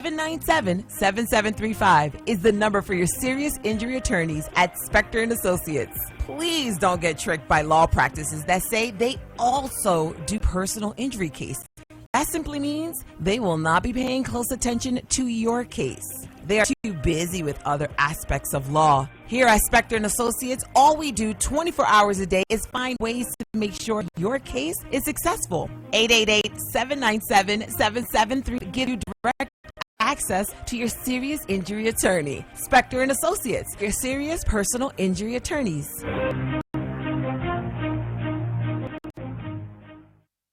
797-7735 is the number for your serious injury attorneys at Spector and Associates. Please don't get tricked by law practices that say they also do personal injury cases. That simply means they will not be paying close attention to your case. They are too busy with other aspects of law. Here at Spector and Associates, all we do 24 hours a day is find ways to make sure your case is successful. 888-797-773 give you direct access to your serious injury attorney. Spector and Associates, your serious personal injury attorneys.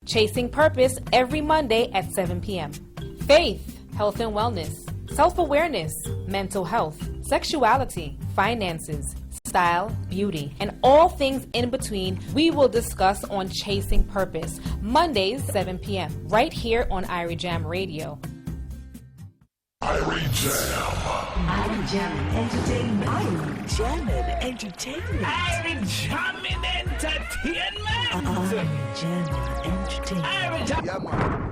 Chasing Purpose every Monday at 7 p.m. Faith, health and wellness, self-awareness, mental health, sexuality, finances, style, beauty, and all things in between we will discuss on Chasing Purpose, Mondays 7 p.m. right here on Irie Jam Radio. Irie Jam. Irie Jam Entertainment. Irie Jam Entertainment. Irie Jam Entertainment. Irie Jam Entertainment. Irie Jam. Yeah, man.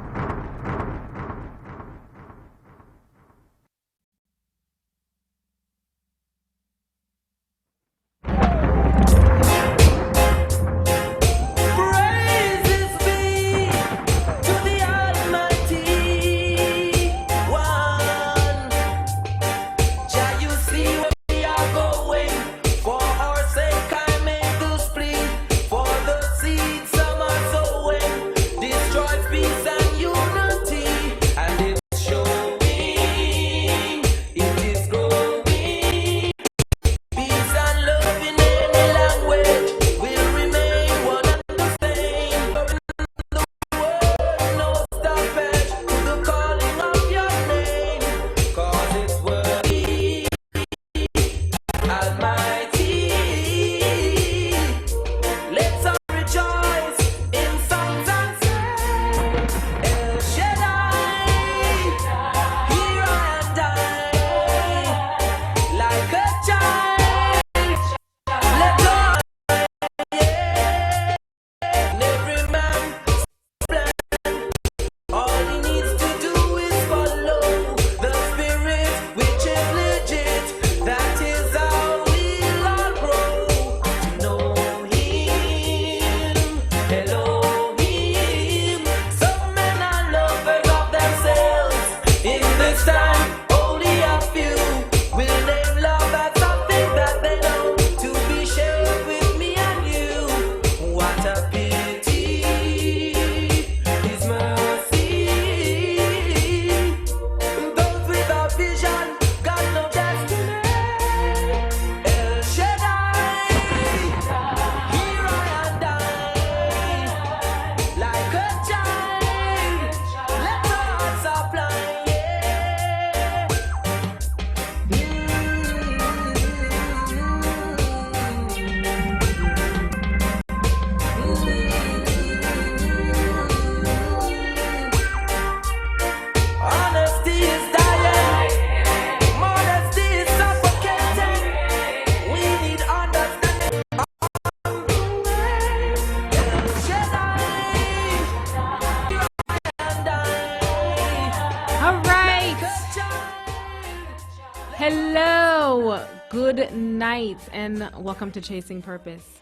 Good night and welcome to Chasing Purpose.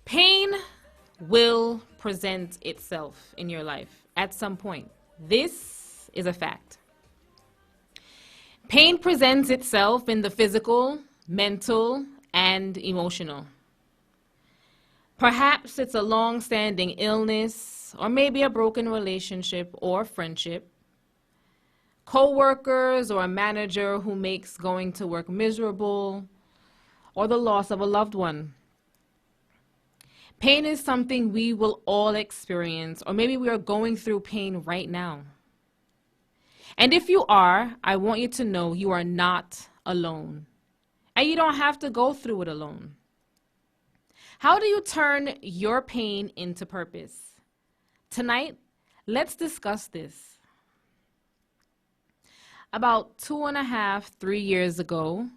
Pain will present itself in your life at some point. This is a fact. Pain presents itself in the physical, mental, and emotional. Perhaps it's a long-standing illness or maybe a broken relationship or friendship. Co-workers or a manager who makes going to work miserable, or the loss of a loved one. Pain is something we will all experience, or maybe we are going through pain right now. And if you are, I want you to know you are not alone. And you don't have to go through it alone. How do you turn your pain into purpose? Tonight, let's discuss this. About 2.5, 3 years ago,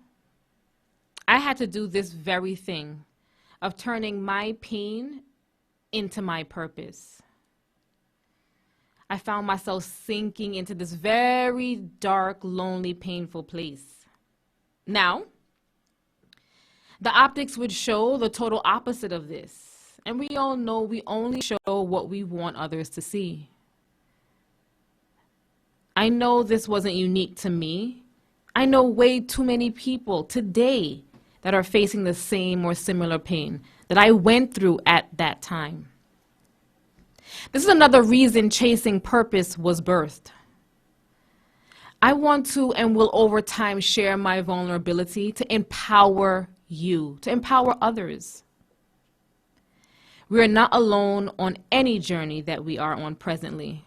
I had to do this very thing of turning my pain into my purpose. I found myself sinking into this very dark, lonely, painful place. Now, the optics would show the total opposite of this. And we all know we only show what we want others to see. I know this wasn't unique to me. I know way too many people today that are facing the same or similar pain that I went through at that time. This is another reason Chasing Purpose was birthed. I want to and will over time share my vulnerability to empower you, to empower others. We are not alone on any journey that we are on presently.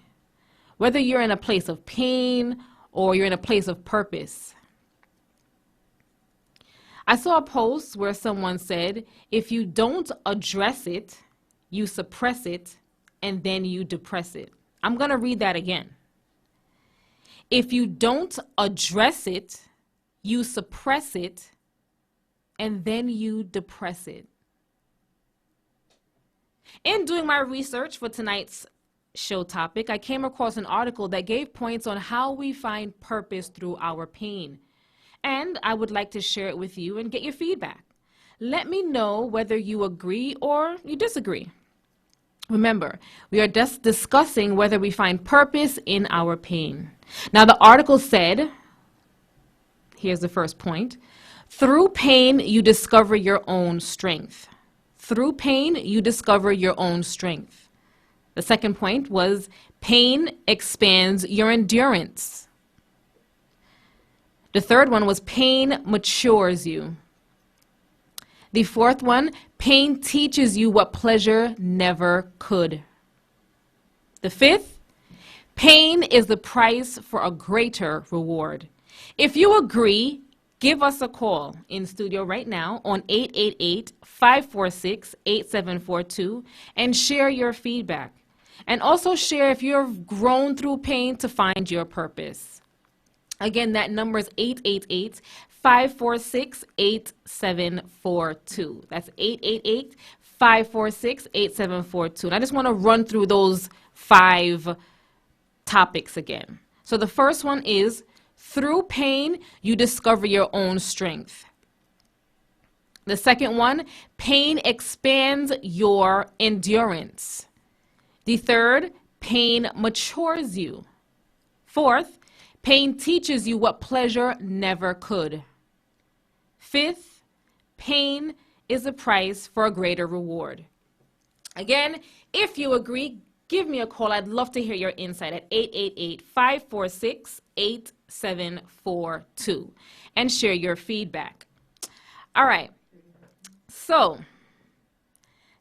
Whether you're in a place of pain or you're in a place of purpose. I saw a post where someone said, if you don't address it, you suppress it, and then you depress it. I'm going to read that again. If you don't address it, you suppress it, and then you depress it. In doing my research for tonight's show topic, I came across an article that gave points on how we find purpose through our pain. And I would like to share it with you and get your feedback. Let me know whether you agree or you disagree. Remember, we are just discussing whether we find purpose in our pain. Now, the article said, here's the first point, through pain, you discover your own strength. Through pain, you discover your own strength. The second point was, pain expands your endurance. The third one was, pain matures you. The fourth one, pain teaches you what pleasure never could. The fifth, pain is the price for a greater reward. If you agree, give us a call in studio right now on 888-546-8742 and share your feedback. And also share if you've grown through pain to find your purpose. Again, that number is 888-546-8742. That's 888-546-8742. And I just want to run through those 5 topics again. So the first one is, through pain, you discover your own strength. The second one, pain expands your endurance. The third, pain matures you. Fourth, pain teaches you what pleasure never could. Fifth, pain is a price for a greater reward. Again, if you agree, give me a call. I'd love to hear your insight at 888-546-8742 and share your feedback. All right. So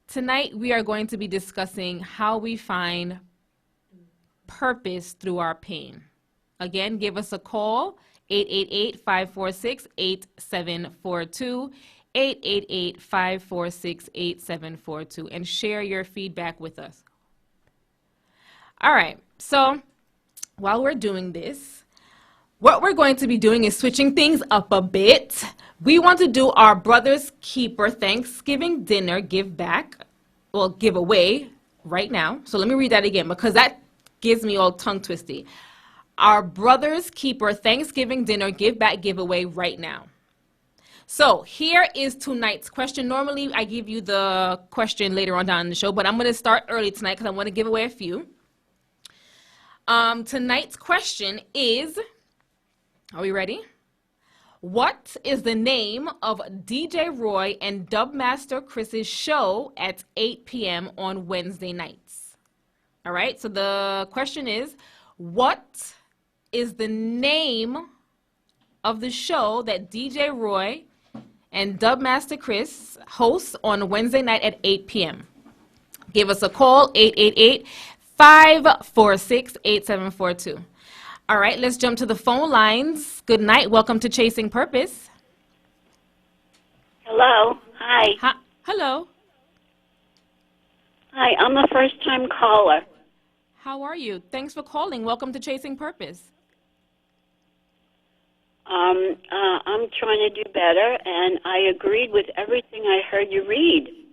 tonight we are going to be discussing how we find purpose through our pain. Again, give us a call, 888-546-8742, 888-546-8742, and share your feedback with us. All right, so while we're doing this, what we're going to be doing is switching things up a bit. We want to do our Brother's Keeper Thanksgiving dinner giveaway right now. So let me read that again because that gives me all tongue twisty. Our Brother's Keeper Thanksgiving dinner giveaway right now. So here is tonight's question. Normally I give you the question later on down in the show, but I'm going to start early tonight because I want to give away a few. Tonight's question is, are we ready? What is the name of DJ Roy and Dubmaster Chris's show at 8 p.m. on Wednesday nights? All right, so the question is, what is the name of the show that DJ Roy and Dubmaster Chris hosts on Wednesday night at 8 p.m.? Give us a call, 888-546-8742. All right, let's jump to the phone lines. Good night. Welcome to Chasing Purpose. Hello. Hi. Hello. Hi, I'm a first-time caller. How are you? Thanks for calling. Welcome to Chasing Purpose. I'm trying to do better, and I agreed with everything I heard you read.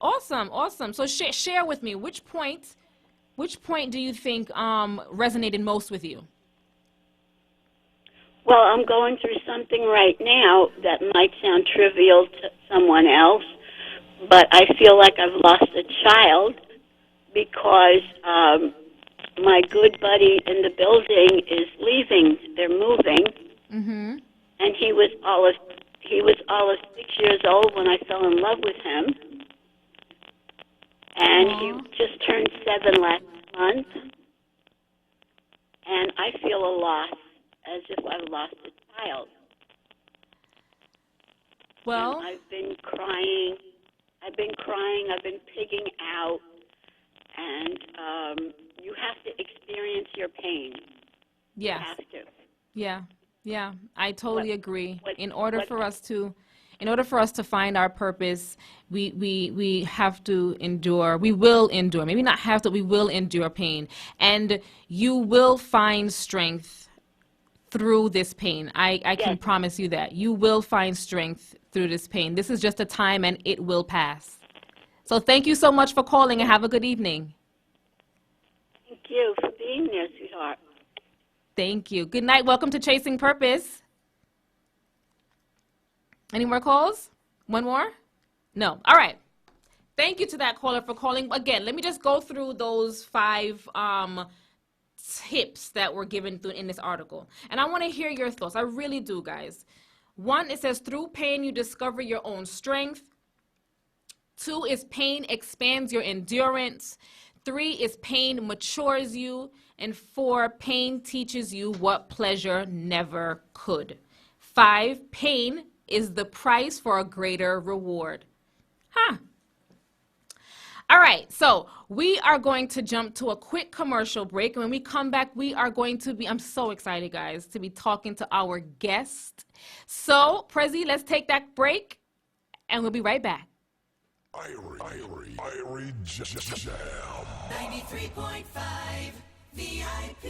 Awesome, awesome. So share with me, which Which point do you think resonated most with you? Well, I'm going through something right now that might sound trivial to someone else, but I feel like I've lost a child because my good buddy in the building is leaving. They're moving, and he was all of 6 years old when I fell in love with him, and he just turned 7 last month, and I feel a loss, as if I've lost a child. Well, and I've been crying. I've been pigging out, and you have to experience your pain. yes. You have to. Yeah, I totally agree. In order for us to find our purpose, we have to endure. We will endure. Maybe not have to. We will endure pain, and you will find strength through this pain. I can promise you that you will find strength through this pain. This is just a time, and it will pass. So thank you so much for calling, and have a good evening. Thank you for being there, sweetheart. Thank you. Good night. Welcome to Chasing Purpose. Any more calls? One more? No. All right. Thank you to that caller for calling. Again, let me just go through those 5 tips that were given in this article. And I want to hear your thoughts. I really do, guys. 1, it says, through pain, you discover your own strength. 2 is pain expands your endurance. 3 is pain matures you. And 4, pain teaches you what pleasure never could. 5, pain is the price for a greater reward. All right, so we are going to jump to a quick commercial break. And when we come back, we are going to be, I'm so excited, guys, to be talking to our guest. So, Prezi, let's take that break, and we'll be right back. Irie Jam. 93.5 VIP.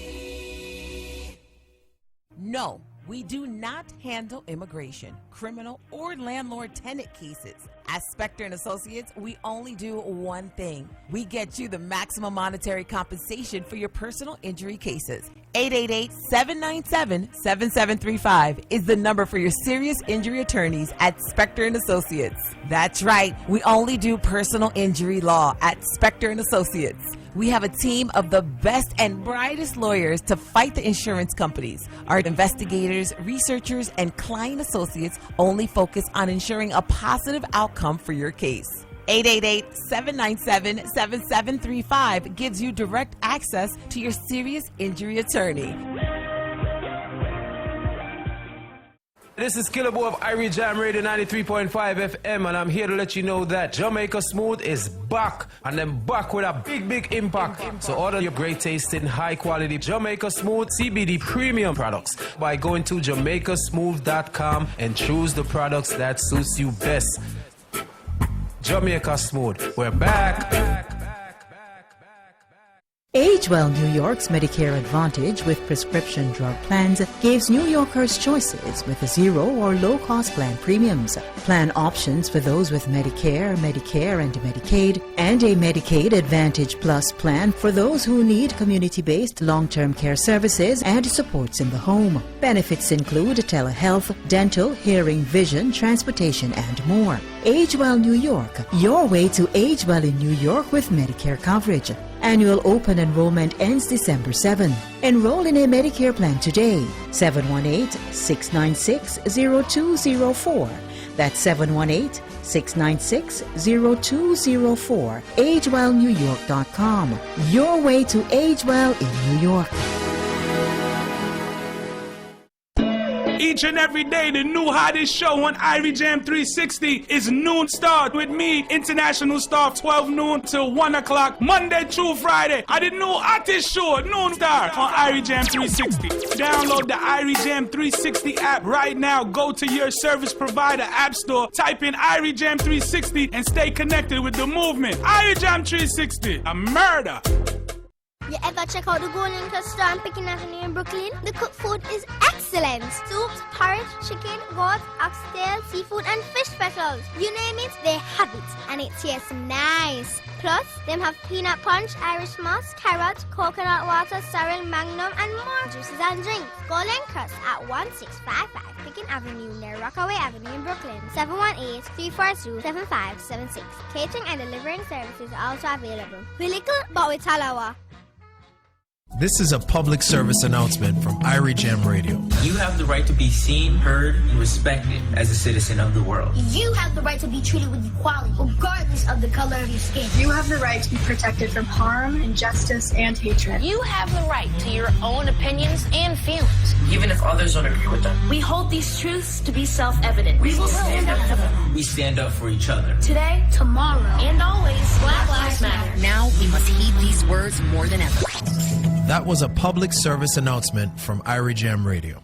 No, we do not handle immigration, criminal, or landlord-tenant cases. At Specter and Associates, we only do one thing. We get you the maximum monetary compensation for your personal injury cases. 888-797-7735 is the number for your serious injury attorneys at Specter and Associates. That's right, we only do personal injury law at Specter and Associates. We have a team of the best and brightest lawyers to fight the insurance companies. Our investigators, researchers, and client associates only focus on ensuring a positive outcome for your case. 888-797-7735 gives you direct access to your serious injury attorney. This is Killer Boy of Irie Jam Radio 93.5 FM, and I'm here to let you know that Jamaica Smooth is back, and then back with a big impact. So order your great tasting, high quality Jamaica Smooth CBD premium products by going to JamaicaSmooth.com and choose the products that suits you best. Jamaica Smooth, we're back. Age Well New York's Medicare Advantage with prescription drug plans gives New Yorkers choices with zero or low-cost plan premiums. Plan options for those with Medicare, Medicare, and Medicaid, and a Medicaid Advantage Plus plan for those who need community-based long-term care services and supports in the home. Benefits include telehealth, dental, hearing, vision, transportation, and more. Age Well New York, your way to age well in New York with Medicare coverage. Annual open enrollment ends December 7. Enroll in a Medicare plan today. 718-696-0204. That's 718-696-0204. AgeWellNewYork.com. Your way to age well in New York. Each and every day, the new hottest show on Irie Jam 360 is Noon Star with me, international star, 12 noon till 1 o'clock, Monday through Friday. I the new hottest show, Noon Star, on Irie Jam 360. Download the Irie Jam 360 app right now. Go to your service provider app store, type in Irie Jam 360 and stay connected with the movement. Irie Jam 360, a murder. You ever check out the Golden Restaurant Picking Avenue in Brooklyn? The cooked food is excellent. excellence. Soups, porridge, chicken, goat, oxtail, seafood, and fish specials. You name it, they have it. And it tastes nice. Plus, them have peanut punch, Irish moss, carrot, coconut water, sorrel, magnum, and more juices and drinks. Golden Crust at 1655 Picken Avenue near Rockaway Avenue in Brooklyn. 718-342-7576. Catering and delivering services are also available. We little, but we talawa. This is a public service announcement from Irie Jam Radio. You have the right to be seen, heard, and respected as a citizen of the world. You have the right to be treated with equality, regardless of the color of your skin. You have the right to be protected from harm, injustice, and hatred. You have the right to your own opinions and feelings, even if others don't agree with them. We hold these truths to be self-evident. We will stand up for them. We stand up for each other. Today, tomorrow, and always, Black Lives Matter. Now we must heed these words more than ever. That was a public service announcement from Irie Jam Radio.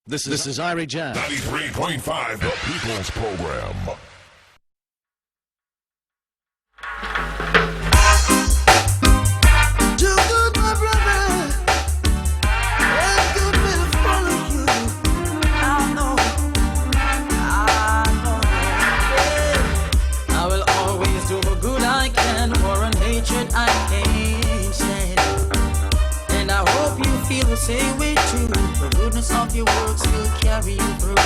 This is Irie Jam. 93.5, the People's Program. I will always do the good I can, for an hatred I can't stand. And I hope you feel the same way too. The goodness of your works will carry you through.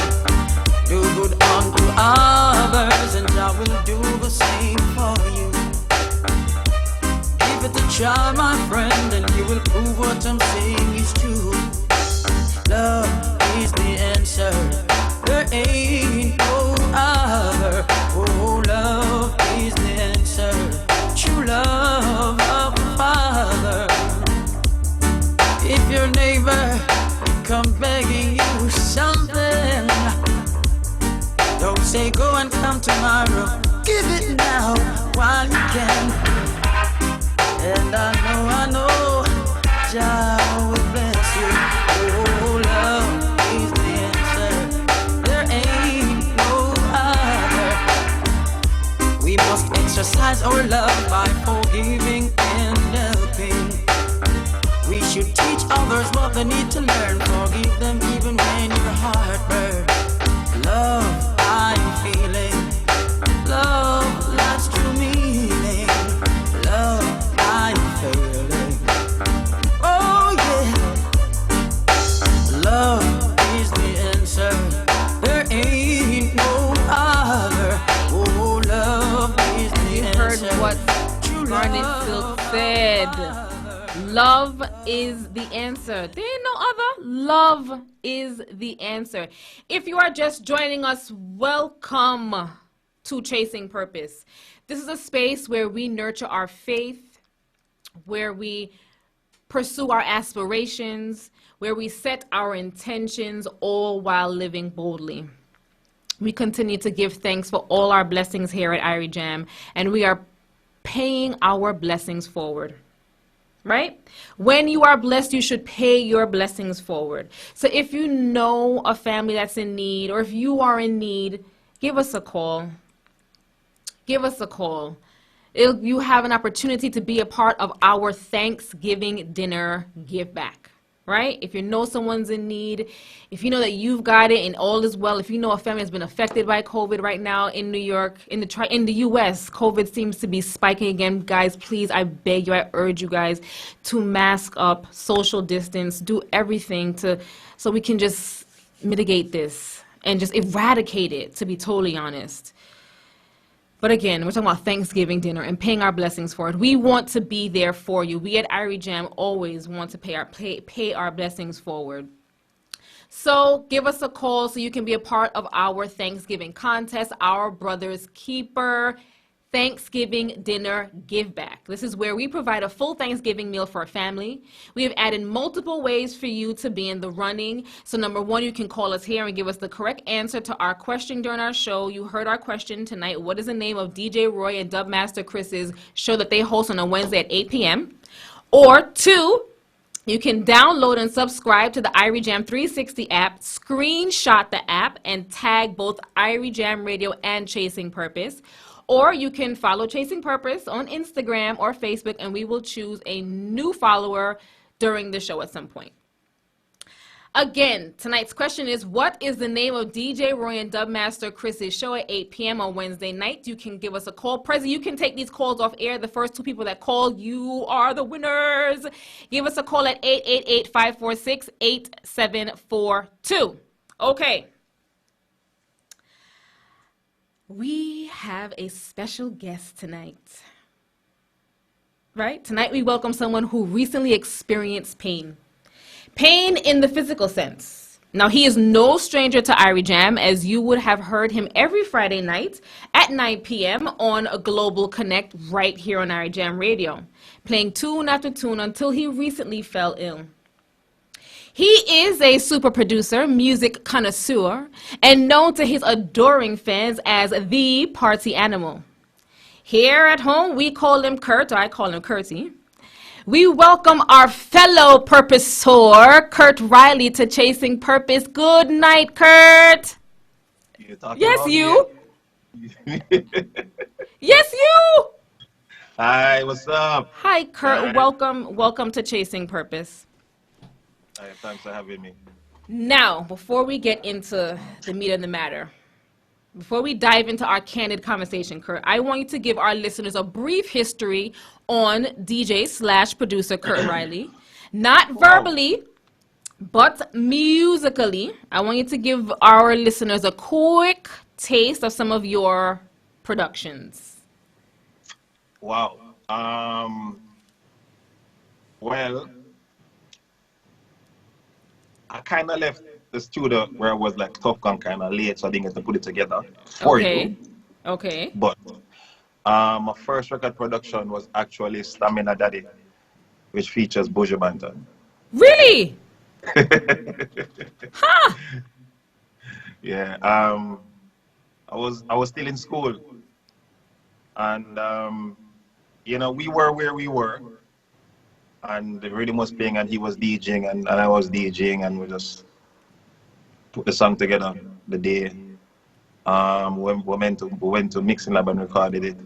Do good unto others, and I will do the same for you. Give it a try, my friend, and you will prove what I'm saying is true. Love is the answer. There ain't no other. Oh, love is the answer. True love of the Father. If your neighbor come begging you something, don't say go and come tomorrow. Give it now while you can. And I know, Jah will bless you. Oh, love is the answer. There ain't no other. We must exercise our love by forgiving and helping. We should teach others what they need to learn. Forgive them even when your heart burns. Love, I'm feeling. Love, that's true meaning. Love, I'm feeling. Oh yeah. Love is the answer. There ain't no other. Oh, love is the answer. Heard what Garnet Silk said. Love is the answer. There ain't no other. Love is the answer. If you are just joining us, welcome to Chasing Purpose. This is a space where we nurture our faith, where we pursue our aspirations, where we set our intentions, all while living boldly. We continue to give thanks for all our blessings here at Irie Jam, and we are paying our blessings forward. Right? When you are blessed, you should pay your blessings forward. So if you know a family that's in need, or if you are in need, give us a call. Give us a call. You have an opportunity to be a part of our Thanksgiving dinner give back. Right? If you know someone's in need, if you know that you've got it and all is well, if you know a family has been affected by COVID right now in New York, in the U.S., COVID seems to be spiking again. Guys, please, I beg you, I urge you guys to mask up, social distance, do everything so we can just mitigate this and just eradicate it, to be totally honest. But again, we're talking about Thanksgiving dinner and paying our blessings for it. We want to be there for you. We at Irie Jam always want to pay our blessings forward. So give us a call so you can be a part of our Thanksgiving contest, our Brother's Keeper Thanksgiving dinner give back. This is where we provide a full Thanksgiving meal for a family. We have added multiple ways for you to be in the running. So number one, you can call us here and give us the correct answer to our question during our show. You heard our question tonight. What is the name of DJ Roy and Dubmaster Chris's show that they host on a Wednesday at 8 p.m.? Or two, you can download and subscribe to the Irie Jam 360 app, screenshot the app, and tag both Irie Jam Radio and Chasing Purpose. Or you can follow Chasing Purpose on Instagram or Facebook, and we will choose a new follower during the show at some point. Again, tonight's question is, what is the name of DJ Roy and Dubmaster Chris's show at 8 p.m. on Wednesday night? You can give us a call. Prezi, you can take these calls off air. The first two people that call, you are the winners. Give us a call at 888-546-8742. Okay. We have a special guest tonight. Right? Tonight we welcome someone who recently experienced pain. Pain in the physical sense. Now, he is no stranger to Irie Jam, as you would have heard him every Friday night at 9 p.m. on a Global Connect right here on Irie Jam Radio, playing tune after tune until he recently fell ill. He is a super producer, music connoisseur, and known to his adoring fans as the party animal. Here at home, we call him Kurt, or I call him Kurtie. We welcome our fellow purposor, Kurt Riley, to Chasing Purpose. Good night, Kurt. Yes, you. Yes, you. Hi, what's up? Hi, Kurt. Hi. Welcome to Chasing Purpose. Hi, thanks for having me. Now, before we get into the meat of the matter, before we dive into our candid conversation, Kurt, I want you to give our listeners a brief history on DJ/producer Kurt Riley. Not verbally, but musically. I want you to give our listeners a quick taste of some of your productions. Wow. Well, I kind of left the studio where I was like Top Gun kind of late, so I didn't get to put it together for you. Okay. But my first record production was actually Stamina Daddy, which features Buju Banton. Really? Huh. Yeah. I was still in school, and we were where we were, and the rhythm was playing, and he was DJing, and I was DJing, and we just put the song together the day we went to mixing lab and recorded it.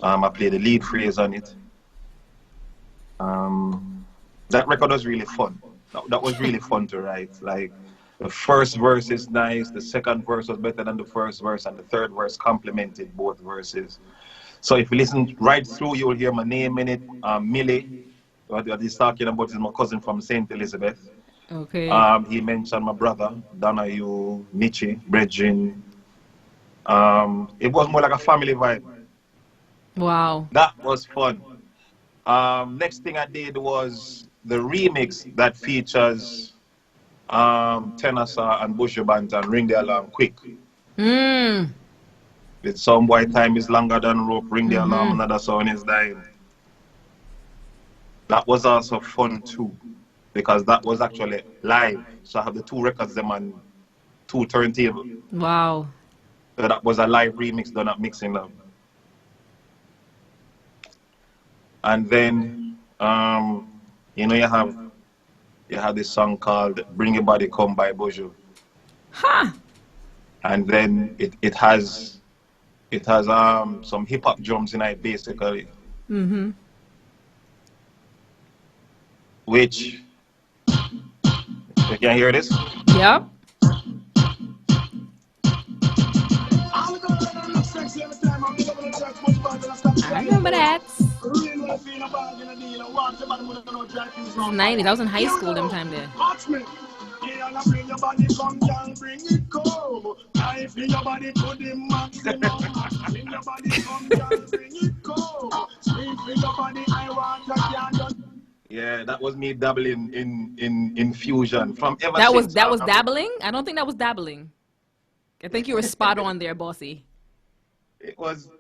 I played the lead phrase on it. That record was really fun. That was really fun to write. Like, the first verse is nice, the second verse was better than the first verse, and the third verse complemented both verses. So if you listen right through, you'll hear my name in it. Millie, what he's talking about is my cousin from St. Elizabeth. Okay. He mentioned my brother, Donahue, Nietzsche, Bridgin. It was more like a family vibe. Wow. That was fun. Next thing I did was the remix that features Tenasa and Buju Banton, Ring the Alarm Quick. With Some Boy Time is Longer Than Rope, Ring the Alarm, Another Sound is Dying. That was also fun too, because that was actually live. So I have the two records them on two turntables. Wow. So that was a live remix done at Mixing Lab. And then you have this song called Bring Your Body Come by Buju. Huh. And then it has some hip hop drums in it basically. Mm-hmm. Which you can hear this? Yep. I remember that. This is 90s. I was in high school them time there. Yeah, that was me dabbling in fusion from ever That since. was dabbling? I don't think that was dabbling. I think you were spot on there, bossy. It was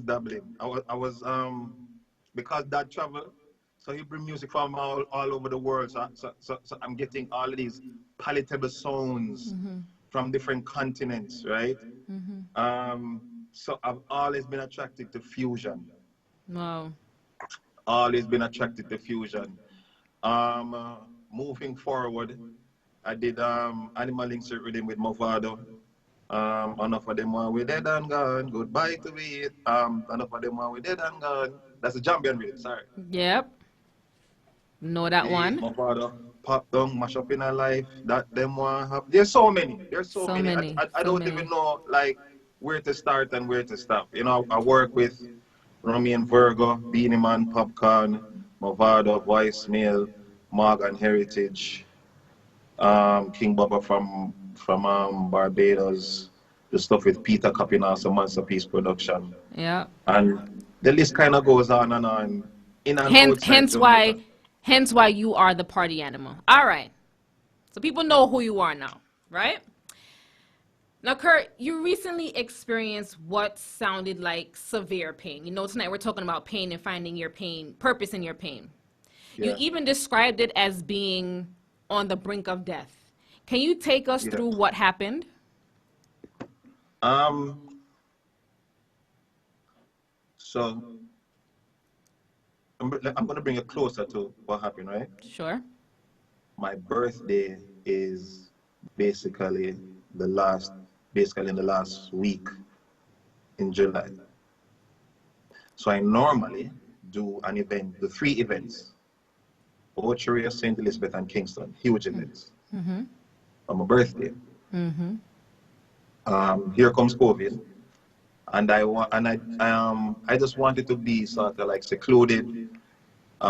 dabbling. I was because Dad traveled, so he bring music from all over the world. So I'm getting all of these palatable sounds from different continents, right? So I've always been attracted to fusion. Wow. Always been attracted to fusion. Moving forward, I did Animal Insert Rhythm with Movado. Enough of them are we dead and gone. Goodbye to it. Enough of them are we dead and gone. That's a Jambian rhythm, sorry. Yep. Know that one. Movado. pop down, mash up in our life, that them want have. There's so many. There's so, So many. many. I So don't many. even know like where to start and where to stop. You know, I work with Romy and Virgo, Beanie Man, Popcorn, Movado, Voicemail, Morgan Heritage, King Bubba from Barbados, the stuff with Peter Capinas, a Masterpiece Production, Yeah. and the list kind of goes on and on, in and outside Jamaica. Hence why you are the party animal. All right. So people know who you are now, right? Now, Kurt, you recently experienced what sounded like severe pain. You know, tonight we're talking about pain and finding your pain, purpose in your pain. Yeah. You even described it as being on the brink of death. Can you take us through what happened? So I'm going to bring it closer to what happened, right? Sure. My birthday is basically in the last week in July. So I normally do an event, the 3 events, Orchard, St. Elizabeth, and Kingston, huge events on my birthday. Here comes COVID, and I just wanted to be sort of like secluded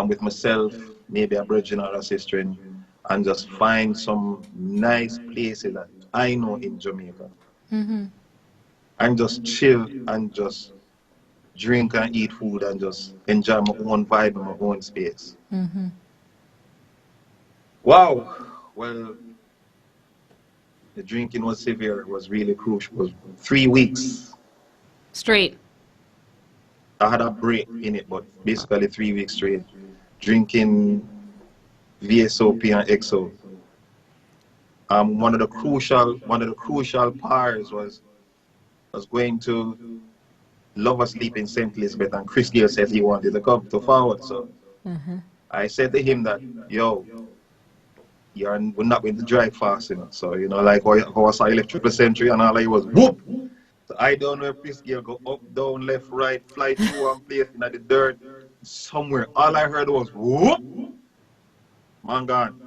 with myself, maybe a brother or a sister, and just find some nice places that I know in Jamaica, and just chill and just drink and eat food and just enjoy my own vibe in my own space. Wow. Well, the drinking was severe. It was really crucial. It was 3 weeks. Straight. I had a break in it, but basically 3 weeks straight. Drinking VSOP and XO. One of the crucial parts was going to Love Asleep in St. Elizabeth, and Chris Gale said he wanted to come to forward. So I said to him that, yo, we're not going to drive fast enough. So, you know, like how I saw Electrical Century and all, it was whoop. So I don't know if Chris Gale go up, down, left, right, fly through one place in the dirt, somewhere. All I heard was whoop. Man gone.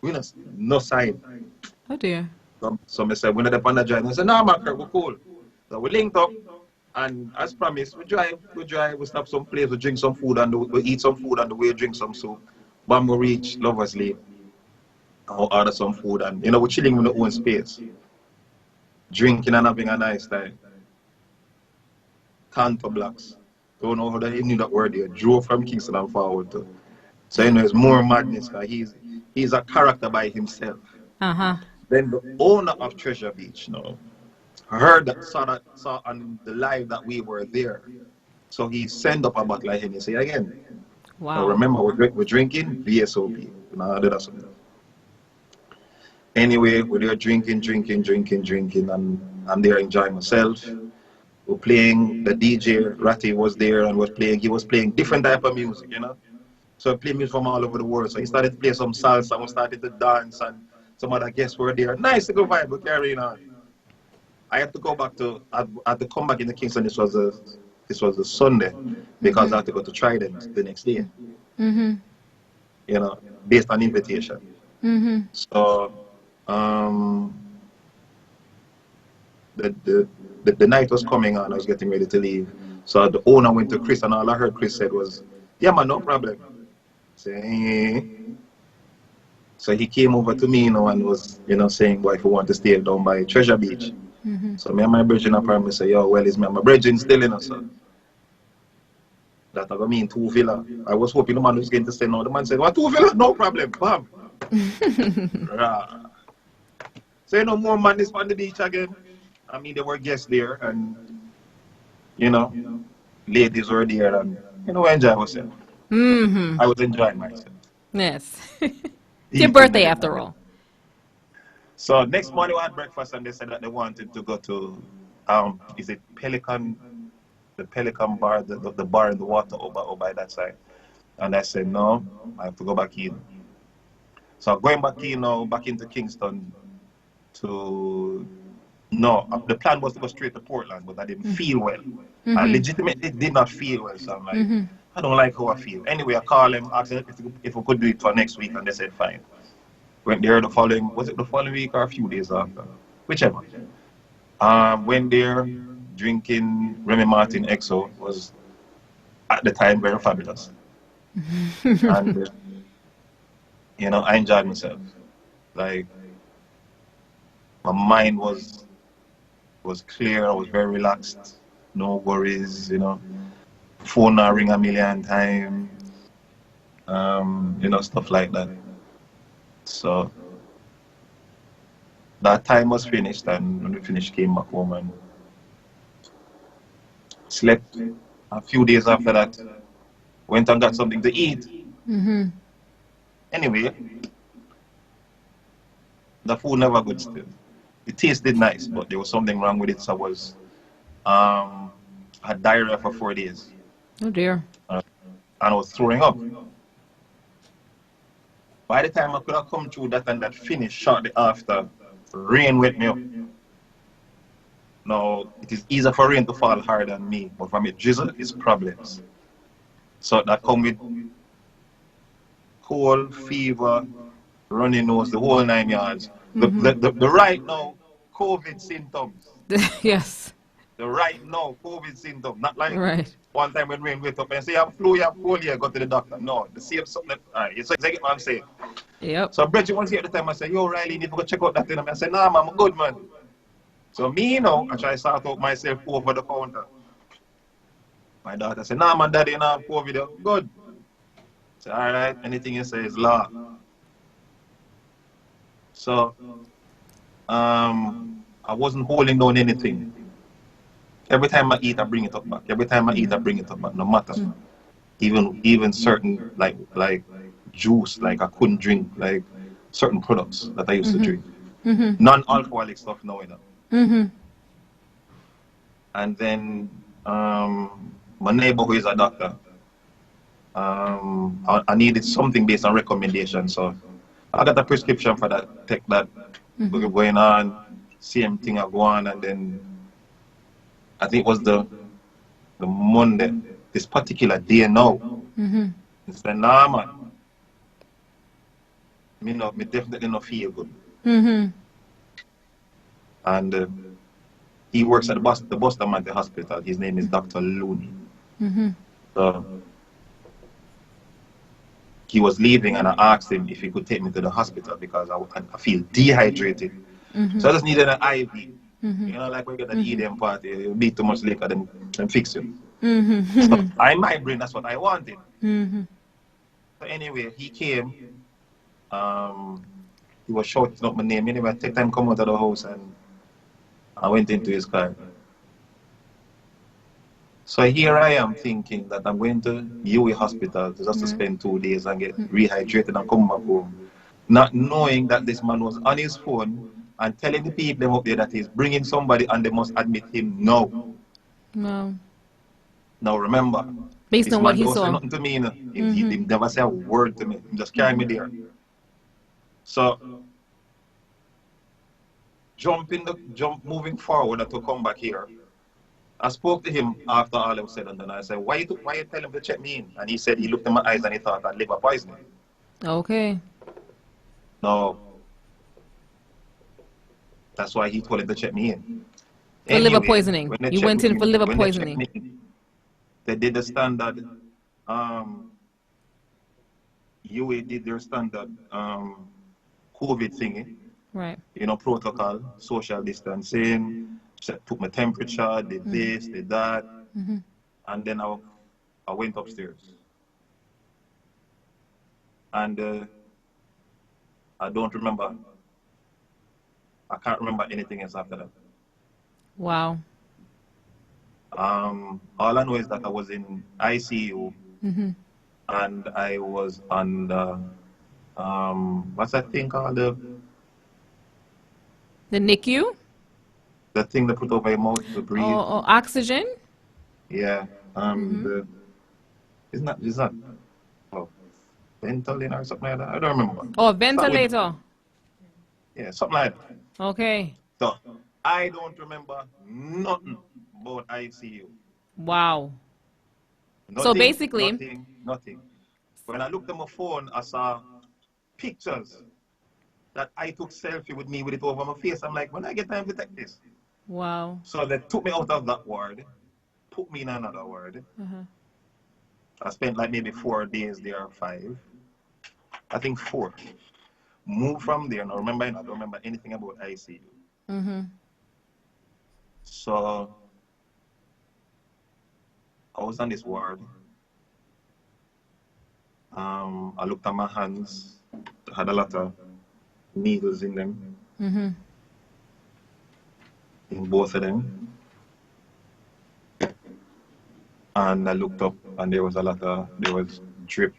We no sign. Oh dear. So I said, we're not up on the drive. I said, no, man, we're cool. So we linked up, and as promised, we drive, we stop some place, we drink some food, and we eat some food on the way, drink some soup. When we reach Lovers Leave, I'll order some food, and you know, we're chilling in our own space, drinking and having a nice time. Canto Blacks, don't know how that he knew that word there, drove from Kingston and forward to. So you know, it's more madness, because he's a character by himself. Then the owner of Treasure Beach, you know, heard that, saw on the live that we were there. So he sent up a bottle of Hennessy again. Wow. Now remember, we're drinking VSOP. Now I did that something. Anyway, we're there drinking, and I'm there enjoying myself. We're playing, the DJ, Ratty was there and he was playing different type of music, you know. So I play music from all over the world. So he started to play some salsa, and we started to dance, and some other guests were there. Nice to go vibe, but carrying on. I had to go back I had to come back in the Kingston. This was a Sunday, because I had to go to Trident the next day. You know, based on invitation. So the night was coming on. I was getting ready to leave. So the owner went to Chris, and all I heard Chris said was, "Yeah, man, no problem." So he came over to me, you know, and was, you know, saying, "Boy, if you want to stay down by Treasure Beach." So me and my brethren apparently say, "Yo, well, is me and my brethren still in us, so that I mean 2 villa." I was hoping the man was going to say no. The man said, "What, 2 villa? No problem, bam." Say no more madness on the beach again. I mean, there were guests there, and you know, ladies were there, and you know, I enjoyed myself. I was enjoying myself. Yes. It's your birthday after all. So next morning we had breakfast, and they said that they wanted to go to, is it Pelican, the Pelican bar, the bar in the water over by that side. And I said, no, I have to go back in. So going back in now, back into Kingston the plan was to go straight to Portland, but I didn't feel well. I legitimately did not feel well, so I'm like, I don't like how I feel. Anyway, I called them, asked them if we could do it for next week, and they said fine. Went there was it the following week or a few days after? Whichever. Went there drinking Remy Martin XO, was at the time very fabulous. And, I enjoyed myself. Like, my mind was clear, I was very relaxed, no worries, phone not ring a million times, stuff like that. So that time was finished, and when we finished, came back home and slept. A few days after that, went and got something to eat. Anyway, the food never good still. It tasted nice, but there was something wrong with it, so I had diarrhea for 4 days. Oh dear. And I was throwing up. By the time I could have come through that and that finished shortly after, rain wet me up. Now, it is easier for rain to fall harder than me, but for me, drizzle is problems. So that come with cold, fever, runny nose, the whole 9 yards. The right now, COVID symptoms. Yes. The right now, COVID symptoms. Not like right. One time when rain wake up and say, you have flu, you have cold, you go to the doctor. No, the same something. All right, you get what I'm saying? Yep. So Bridget once here at the time, I said, yo, Riley, you need to go check out that thing. I said, nah, man, I'm good, man. So me, I try to sort out myself over the counter. My daughter said, nah, man, daddy, you have COVID. Good. I said, all right, anything you say is law. So, I wasn't holding down anything. Every time I eat, I bring it up back. Every time I eat, I bring it up back. No matter. Even certain like juice, like I couldn't drink, like certain products that I used to drink. Non-alcoholic stuff now, And then my neighbor who is a doctor, I needed something based on recommendation, so I got a prescription for that. Take that. We're going on, same thing I go on, and then I think it was the Monday, this particular day now. He said, nah, man. Me definitely not feel good. And he works at the Bustamante Hospital. His name is Dr. Looney. So he was leaving, and I asked him if he could take me to the hospital because I feel dehydrated. So I just needed an IV. Like when you get an EDM party, it'll be too much liquor, then fix you. So my brain, that's what I wanted. So anyway, he came. He was shouting up my name. Anyway, I take time come out of the house, and I went into his car. So here I am thinking that I'm going to UWI hospital just to spend 2 days and get rehydrated and come back home. Not knowing that this man was on his phone and telling the people up there that he's bringing somebody and they must admit him now. No. Now remember, based on what he saw. Nothing to me, he never said a word to me. He just carried me there. So moving forward to come back here. I spoke to him after all was said and done. I said, why you tell him to check me in? And he said he looked in my eyes and he thought I'd liver poisoning. Okay. No. That's why he told him to check me in. For liver poisoning. You went in for liver poisoning. They did the standard, UA did their standard COVID thingy. Right. Protocol, social distancing, took my temperature, did this, did that. And then I went upstairs. And I don't remember. I can't remember anything else after that. Wow. All I know is that I was in ICU and I was on the, what's that thing called? The NICU? The thing they put over your mouth to breathe. Oh, oxygen? Yeah. Isn't that ventilator or something like that? I don't remember. Oh, ventilator. Yeah, something like that. Okay. So I don't remember nothing about ICU. Wow. Nothing, so basically, nothing. When I looked at my phone, I saw pictures that I took selfie with me with it over my face. I'm like, when I get time to take this. Wow. So they took me out of that ward, put me in another ward. Uh-huh. I spent like maybe 4 days there, or 5. I think 4. Moved from there. Now remember, I don't remember anything about ICU. Mm-hmm. So I was on this ward. I looked at my hands. I had a lot of needles in them, Mm-hmm. in both of them. And I looked up, and there was drip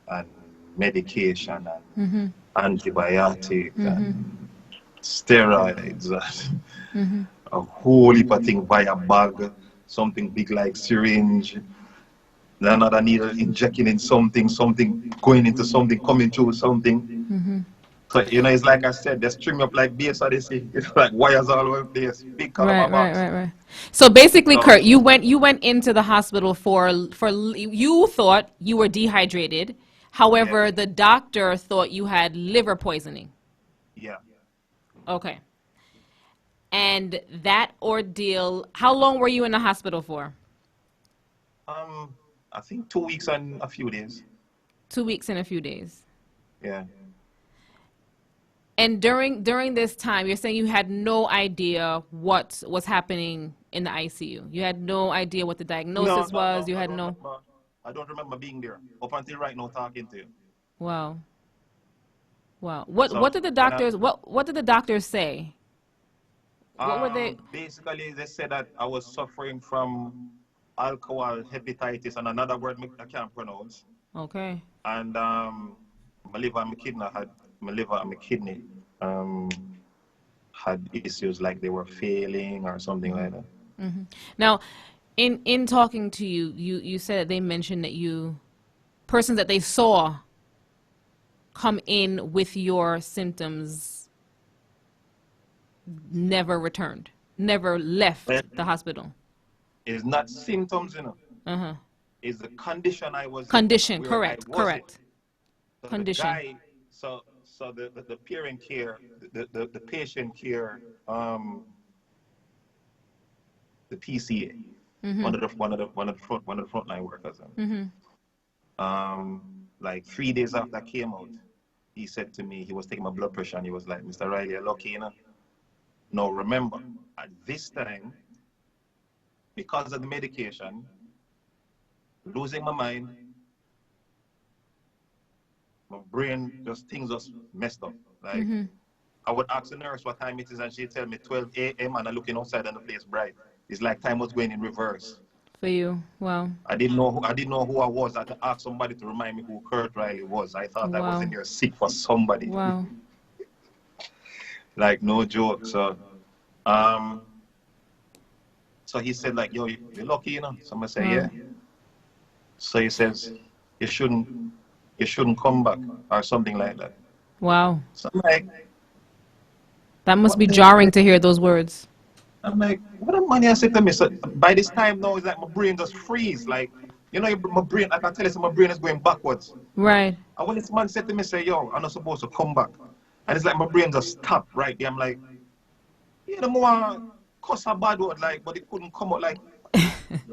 and medication and Mm-hmm. antibiotics Mm-hmm. and steroids and Mm-hmm. a whole heap of things by a bag, something big like syringe, another needle injecting in something, something going into something, coming through something. Mm-hmm. So, it's like I said, they string me up like bass, so they see, it's like wires all over the place, big caliber box. Right. So basically, So, Kurt, you went into the hospital for you thought you were dehydrated. However, Yeah. the doctor thought you had liver poisoning. Yeah. Okay. And that ordeal, how long were you in the hospital for? I think 2 weeks and a few days. 2 weeks and a few days. Yeah. And during this time, you're saying you had no idea what was happening in the ICU. You had no idea what the diagnosis was. You had no. I don't remember being there up until right now talking to you. Wow. So, What did the doctors what did the doctors say? What were they? Basically, they said that I was suffering from alcohol hepatitis and another word I can't pronounce. Okay. And my liver and my kidney had issues, like they were failing or something like that. Mm-hmm. Now, in talking to you, you said that they mentioned that persons that they saw come in with your symptoms never returned, never left the hospital. It's not symptoms, Uh-huh. It's the condition I was Condition, in. correct. So Condition. The guy, so the parent care, the patient care, the PCA, Mm-hmm. one of the frontline workers. Mm-hmm. Like 3 days after I came out, he said to me, he was taking my blood pressure, and he was like, "Mr. Riley, you're lucky, Now remember, at this time, because of the medication, losing my mind, my brain, things just messed up. Like, Mm-hmm. I would ask the nurse what time it is, and she'd tell me 12 a.m. and I'm looking outside and the place bright. It's like time was going in reverse. For you, wow. I didn't know who I was. I had to ask somebody to remind me who Kurt Riley was. I thought I was in there sick for somebody. Wow. Like, no joke. So he said, like, yo, you're lucky, So I say, yeah. So he says, you shouldn't come back, or something like that. Wow. So I'm like, that must be jarring to hear those words. I'm like, what a money I said to me. So by this time now, it's like my brain just freeze. Like, my brain, I can tell you, so my brain is going backwards. Right. And when this man said to me, say, yo, I'm not supposed to come back. And it's like my brain just stopped right there. I'm like, more cuss a bad word, like, but it couldn't come out like,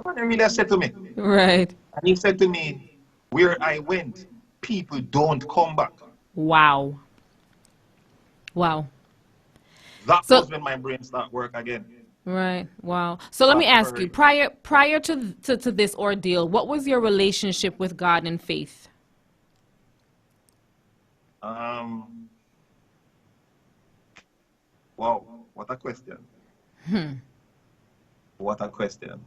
what he really said to me. Right. And he said to me, where I went, people don't come back. Wow. Wow. That was when my brain started work again. Right. Wow. So let me ask you, prior to this ordeal, what was your relationship with God and faith? Wow, what a question. What a question.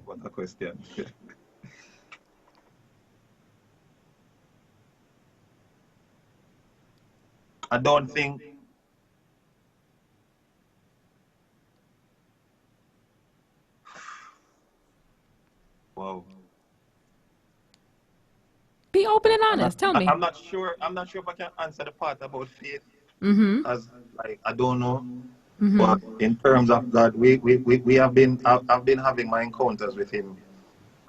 What a question. I don't think wow. Be open and honest. Tell me. I'm not sure if I can answer the part about faith. Mm-hmm. As like I don't know. Mm-hmm. But in terms of God, I've been having my encounters with him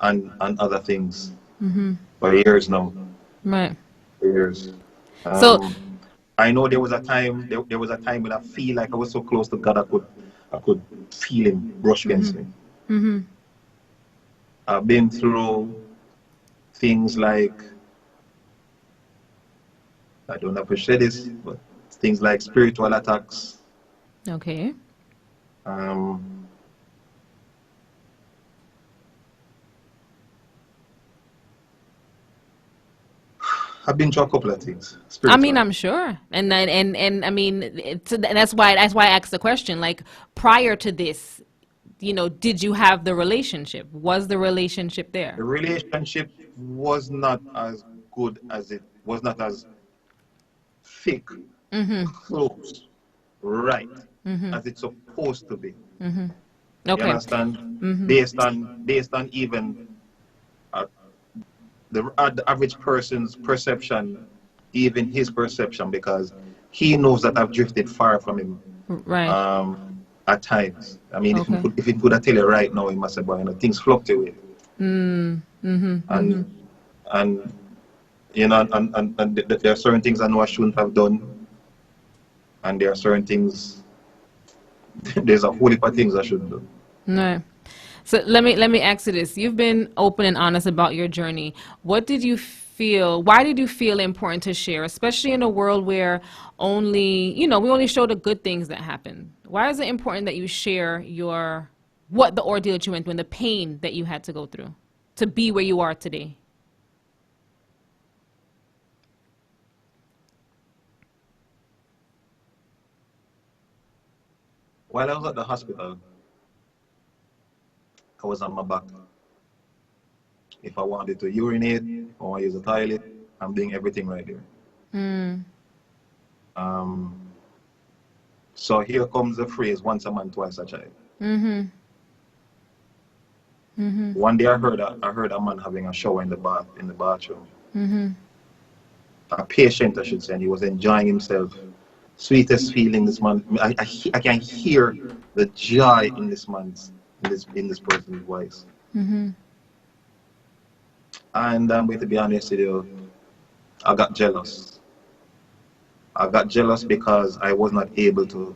and other things. Mm-hmm. for years now. Right. For years. So I know there was a time. There was a time when I feel like I was so close to God. I could feel Him brush against me. Mm-hmm. I've been through things like, I don't know if I share this, but things like spiritual attacks. Okay. I've been through a couple of things. I mean, I'm sure, and I mean, that's why I asked the question. Like, prior to this, did you have the relationship? Was the relationship there? The relationship was not as good as it was, not as thick, close, right, as it's supposed to be. Okay. You understand? Based on even the average person's perception, even his perception, because he knows that I've drifted far from him. Right. At times. I mean, if he could have tell you right now, he must say, boy, things fluctuate. And there are certain things I know I shouldn't have done, and there are certain things. There's a whole heap of things I shouldn't do. No. So let me ask you this: you've been open and honest about your journey. What did you feel? Why did you feel important to share, especially in a world where we only show the good things that happen? Why is it important that you share what the ordeal that you went through and the pain that you had to go through to be where you are today? While I was at the hospital, I was on my back. If I wanted to urinate or use a toilet, I'm doing everything right there. So here comes the phrase, once a man, twice a child. One day I heard a man having a shower in the bathroom. A patient, I should say, and he was enjoying himself. Sweetest feeling, this man. I can hear the joy in this person's voice. And I'm going to be honest with you, I got jealous. I got jealous because I was not able to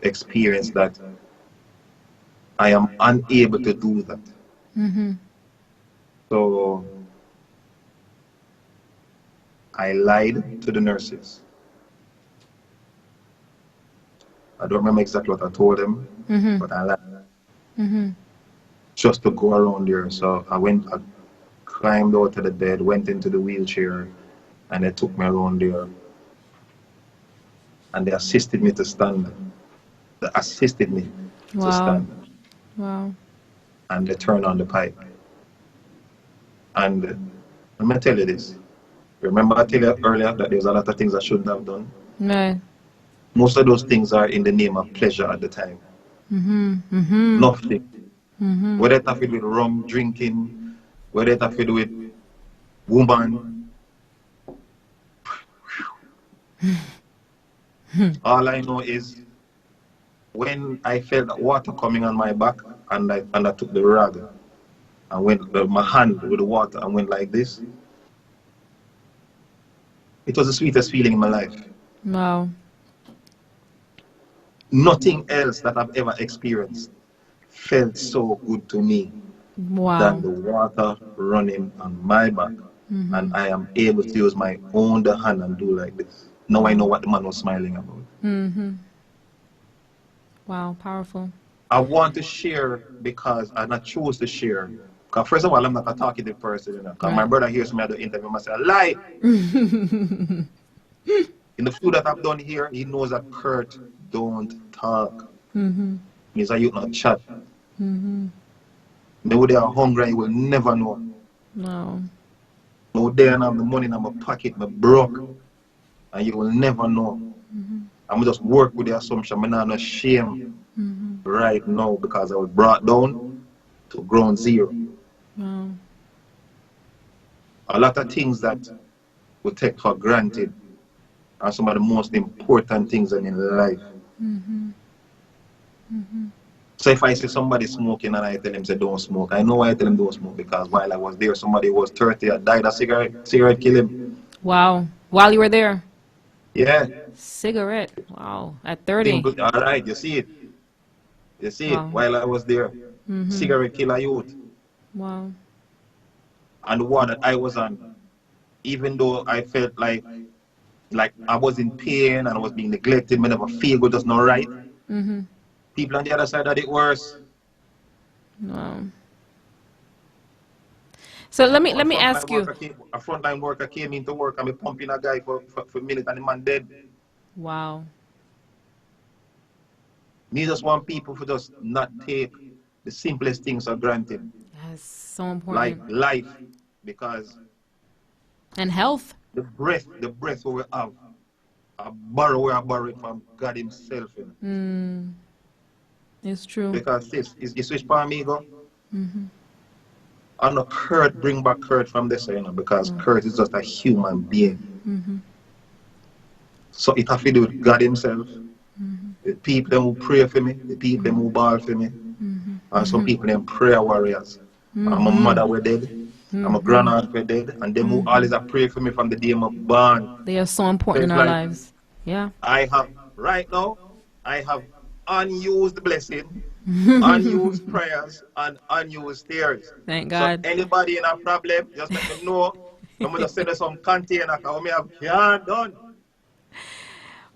experience that. I am unable to do that. So I lied to the nurses. I don't remember exactly what I told them, but I lied. Just to go around there. So I climbed out of the bed, went into the wheelchair, and they took me around there. And they assisted me to stand. They assisted me to stand. Wow. And they turned on the pipe. And let me tell you this. Remember I tell you earlier that there's a lot of things I shouldn't have done? Right. Most of those things are in the name of pleasure at the time. Nothing. Whether it's filled with rum, drinking, whether it's filled with woman. All I know is when I felt the water coming on my back and I took the rag and went my hand with the water and went like this, it was the sweetest feeling in my life. Wow. Nothing else that I've ever experienced felt so good to me than the water running on my back. And I am able to use my own hand and do like this. Now I know what the man was smiling about. Wow, powerful. I want to share because I choose to share. Because first of all, I'm not a talkative person. Because my brother hears me at the interview, I say, lie. In the few that I've done here, he knows that Kurt don't talk. Means that you not chat. Maybe they are hungry, you will never know. No. No, there and I have the money in my pocket, my broke, and you will never know. I'm just work with the assumption, I'm not no shame right now because I was brought down to ground zero. Wow. A lot of things that we take for granted are some of the most important things in life. So if I see somebody smoking and I tell him say don't smoke, I know why I tell him don't smoke, because while I was there, somebody was 30 and died of cigarette kill him. Wow. While you were there. Yeah. Cigarette. Wow. At 30. Simple. All right, you see it. You see it. Wow. While I was there, cigarette kill a youth. Wow. And the one that I was on, even though I felt like I was in pain and I was being neglected, I never feel good, just not right. People on the other side had it worse. Wow. So let me ask you. A frontline worker came into work and me pumping a guy for a minute and the man dead. Wow. Me just want people to just not take the simplest things for granted. That's so important. Like life, because and health. The breath we have, we are borrowed from God Himself. You know? It's true. Because this is you switch for me go. I know Kurt bring back Kurt from this, you know, because Kurt is just a human being. So it has to do with God Himself. The people them who pray for me, the people them who bawl for me, and some people them prayer warriors. And my mother were dead, and my grandaunt were dead, and them who always have prayed for me from the day I'm born. They are so important in our lives. Yeah. I have right now, I have unused blessing, unused prayers, and unused tears. Thank God. So anybody in a problem, just let me know. I'm gonna just send us some container because we have can't done.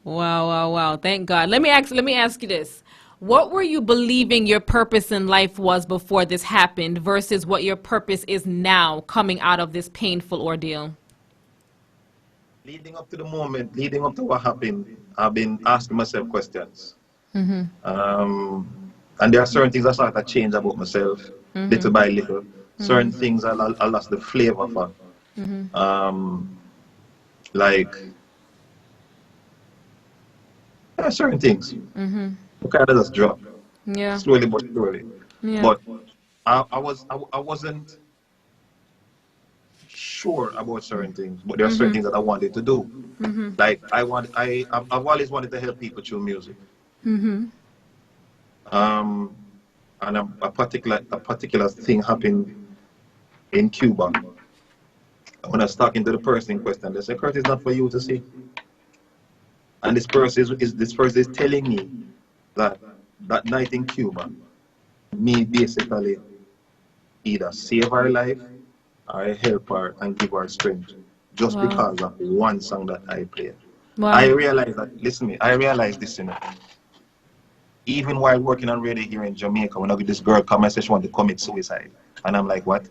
Wow. Thank God. Let me ask you this. What were you believing your purpose in life was before this happened versus what your purpose is now coming out of this painful ordeal? Leading up to the moment, leading up to what happened, I've been asking myself questions. And there are certain things I started to change about myself, little by little. Certain things I lost the flavor for. Like, there are certain things. We kind of just drop. Yeah. Slowly but surely. Yeah. But I wasn't sure about certain things, but there are certain things that I wanted to do. Like I've always wanted to help people through music. And a particular thing happened in Cuba. When I was talking to the person in question, they said, "Kurt, it's not for you to see." And this person is telling me that night in Cuba, me basically either save her life or I help her and give her strength just because of one song that I played. I realized that, listen to me, I realized this, you know. Even while working on radio here in Jamaica, when I get this girl come and say she want to commit suicide. And I'm like, what?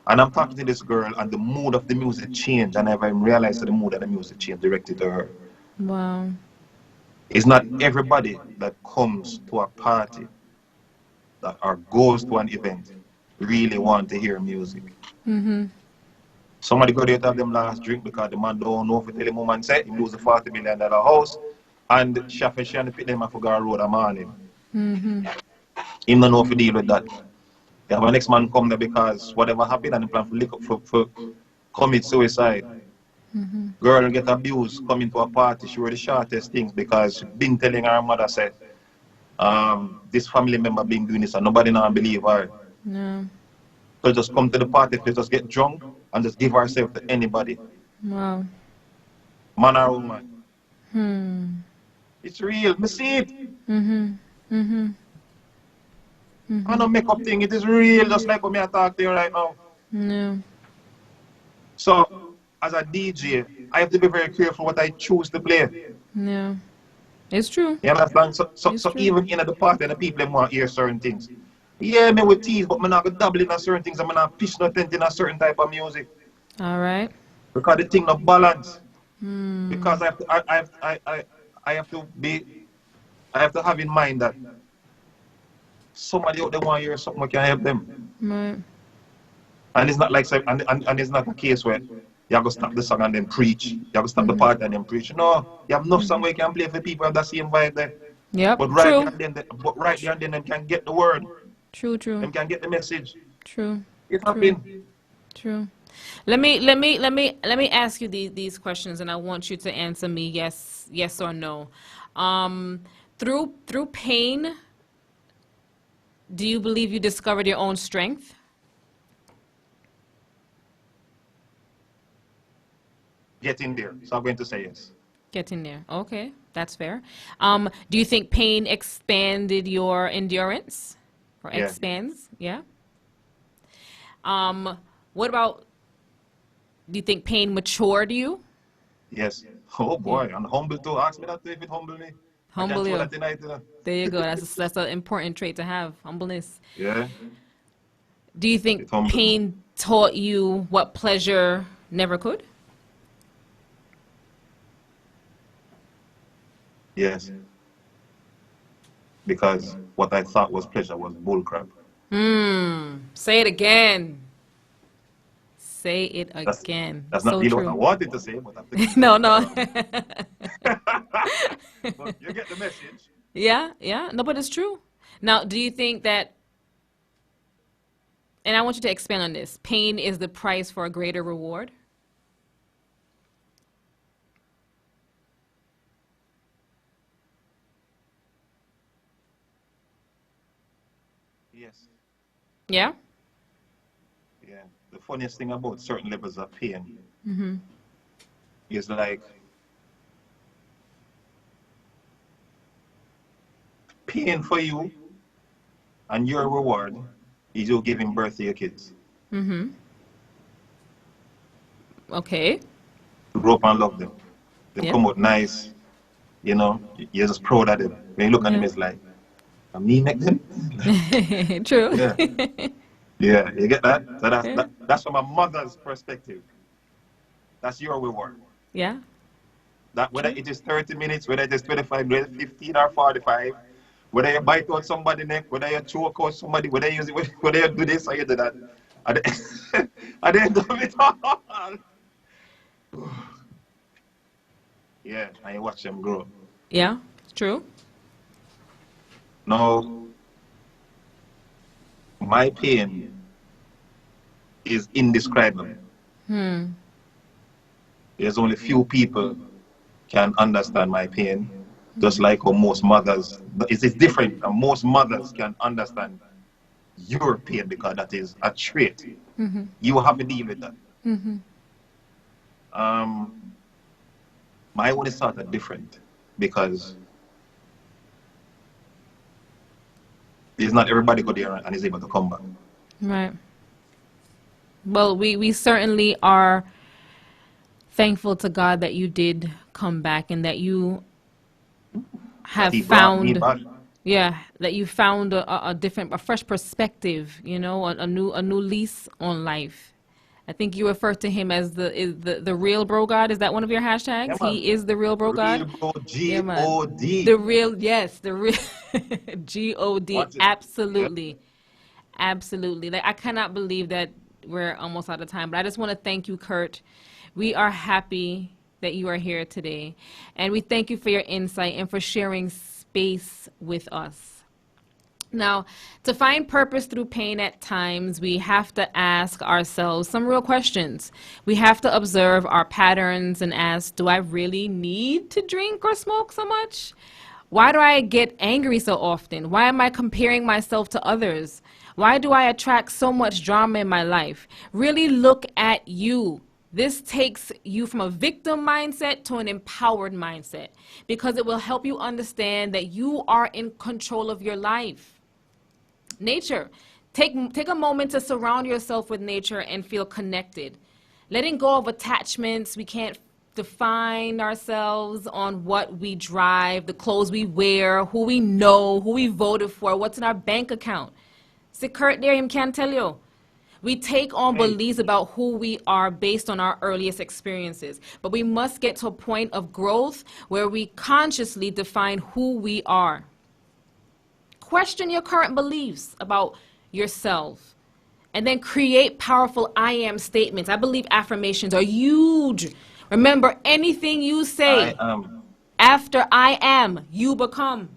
And I'm talking to this girl and the mood of the music changed, and I even realized that the mood of the music changed directed to her. Wow. It's not everybody that comes to a party that or goes to an event really want to hear music. Somebody go there to have them last drink because the man don't know if he tell him woman say he lose a $40 million house and chef and she pick them off a road a morning. He don't know if he deal with that. Yeah, my next man come there because whatever happened and he plan for commit suicide. Girl get abused, come into a party, she were the shortest things because she been telling her mother said, this family member been doing this and nobody now believe her. No. So just come to the party, just get drunk and just give herself to anybody. Wow. Man or woman. It's real, me see it. I don't make up thing, it is real, just like when I talk to you right now. No. So, as a DJ, I have to be very careful what I choose to play. Yeah. It's true. You understand? So even in the party, the people want to hear certain things. Yeah, me with tease, but I'm not going to dabble in certain things. I'm not pitch no tent in a certain type of music. All right. Because the thing not balance. Because I have to have in mind that somebody out there want to hear something that can help them. Right. And it's not like and it's not a case where you have to stop the song and then preach. You have to stop the party and then preach. No, you have enough song where you can play for people and that same vibe there. Yep. But right there and then they can get the word. True. They can get the message. True. It happened. True. Let me ask you these questions, and I want you to answer me yes or no. Through pain Do you believe you discovered your own strength? Getting there. So I'm going to say yes. Getting there. Okay, that's fair. Do you think pain expanded your endurance? Or Yeah. expands? Yeah. What about, do you think pain matured you? Yes. Oh boy, I'm humble too. Ask me that if it humble me. Humble I can you. show that tonight. There you go. That's an important trait to have, humbleness. Yeah. Do you think pain taught you what pleasure never could? Yes. Because what I thought was pleasure was bullcrap. Say it again. Say it again. That's So not really true. what I wanted to say, but I think No, no. but you get the message. Yeah, yeah. No, but it's true. Now, do you think that, and I want you to expand on this, pain is the price for a greater reward? Yes. Yeah? Yeah. The funniest thing about certain levels of pain Mm-hmm. is like pain for you and your reward is you giving birth to your kids. Mm-hmm. Okay. Grow up and love them. They Yeah. come out nice, you know, you're just proud of them. When you look at them, it's like, I me make them? True. Yeah. Yeah, you get that? So Yeah. that's from a mother's perspective. That's your reward. Yeah. That whether it is 30 minutes, whether it is 25, whether it's 15 or 45, whether you bite out somebody's neck, whether you choke out somebody, whether you do this or you do that. At the end of it all. Yeah, and you watch them grow. Yeah, it's true. Now, my pain is indescribable. There's only few people can understand my pain, just like how most mothers, it's different. And most mothers can understand your pain because that is a trait. Mm-hmm. You have to deal with that. Mm-hmm. My one is sort of different because it's not everybody go there and is able to come back. Right. Well, we certainly are thankful to God that you did come back and that you have He brought me found, back. yeah, that you found a fresh perspective, you know, a new lease on life. I think you refer to him as the real bro God. Is that one of your hashtags? Yeah, man. He is the real bro God. Real bro, Yeah, man. G-O-D. The real, yes, the real G-O-D. Watch it. Absolutely. Absolutely. Like, I cannot believe that we're almost out of time, but I just want to thank you, Kurt. We are happy that you are here today, and we thank you for your insight and for sharing space with us. Now, to find purpose through pain at times, we have to ask ourselves some real questions. We have to observe our patterns and ask, do I really need to drink or smoke so much? Why do I get angry so often? Why am I comparing myself to others? Why do I attract so much drama in my life? Really look at you. This takes you from a victim mindset to an empowered mindset because it will help you understand that you are in control of your life. Nature. Take a moment to surround yourself with nature and feel connected. Letting go of attachments. We can't define ourselves on what we drive, the clothes we wear, who we know, who we voted for, what's in our bank account. See, Kurt there, him can't tell you. We take on beliefs about who we are based on our earliest experiences. But we must get to a point of growth where we consciously define who we are. Question your current beliefs about yourself. And then create powerful I am statements. I believe affirmations are huge. Remember, anything you say after I am, you become.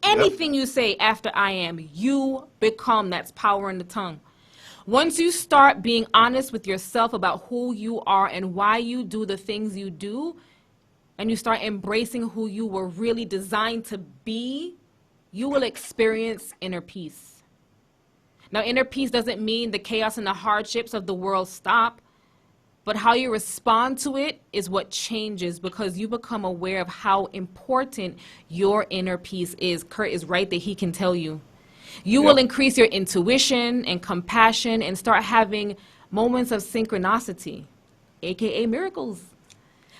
Anything you say after I am, you become. That's power in the tongue. Once you start being honest with yourself about who you are and why you do the things you do, and you start embracing who you were really designed to be, you will experience inner peace. Now, inner peace doesn't mean the chaos and the hardships of the world stop, but how you respond to it is what changes, because you become aware of how important your inner peace is. Kurt is right that he can tell you. You will increase your intuition and compassion and start having moments of synchronicity, aka miracles.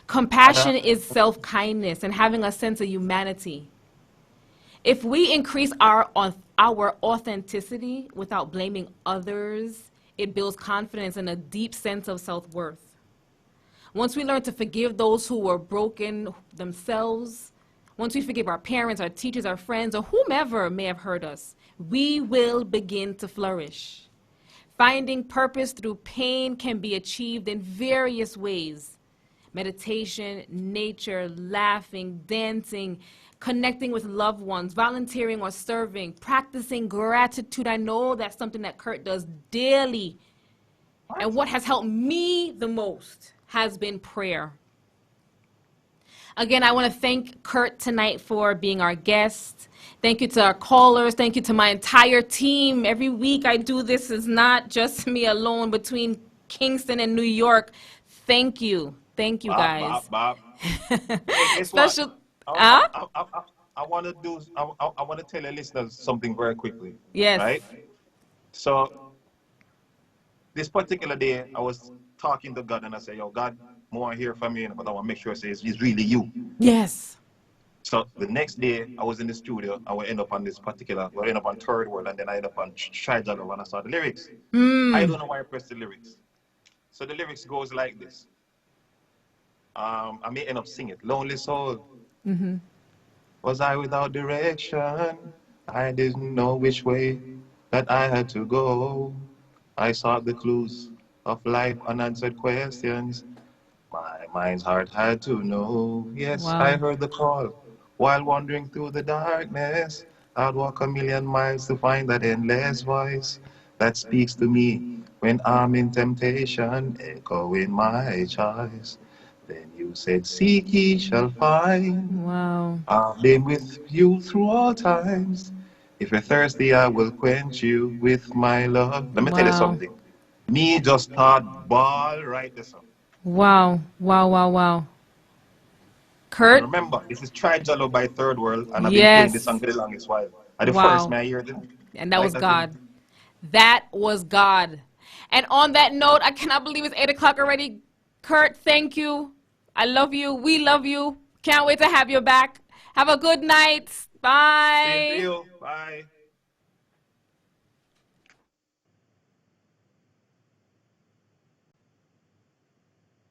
Compassion is self-kindness and having a sense of humanity. If we increase our authenticity without blaming others, it builds confidence and a deep sense of self-worth. Once we learn to forgive those who were broken themselves, once we forgive our parents, our teachers, our friends, or whomever may have hurt us, we will begin to flourish. Finding purpose through pain can be achieved in various ways. Meditation, nature, laughing, dancing, connecting with loved ones, volunteering or serving, practicing gratitude. I know that's something that Kurt does daily. And what has helped me the most has been prayer. Again, I want to thank Kurt tonight for being our guest. Thank you to our callers. Thank you to my entire team. Every week I do this. It's not just me alone between Kingston and New York. Thank you. Thank you, guys. Bob. Special. I want to tell the listeners something very quickly. Yes. Right? So, this particular day, I was talking to God and I said, yo, God, I want to hear from you, but I want to make sure it's really you. Yes. So the next day, I was in the studio. I would end up on Third World, and then I end up on Try Jalo when I saw the lyrics. I don't know why I pressed the lyrics. So the lyrics goes like this. I may end up singing, Lonely Soul. Was I without direction? I didn't know which way that I had to go. I sought the clues of life, unanswered questions. My mind's heart had to know. Yes, Wow. I heard the call. While wandering through the darkness, I'd walk a million miles to find that endless voice that speaks to me when I'm in temptation, echoing my choice. Then you said, seek ye shall find. Wow. I've been with you through all times. If you're thirsty, I will quench you with my love. Let me tell you something. Me just thought ball right this up. Wow. Kurt? Remember, this is Try Jalo by Third World, and I've been Yes. playing this song for the longest while. And the first man I heard it. And that was God. That was God. And on that note, I cannot believe it's 8 o'clock already. Kurt, thank you. I love you. We love you. Can't wait to have you back. Have a good night. Bye. Same to you. Bye.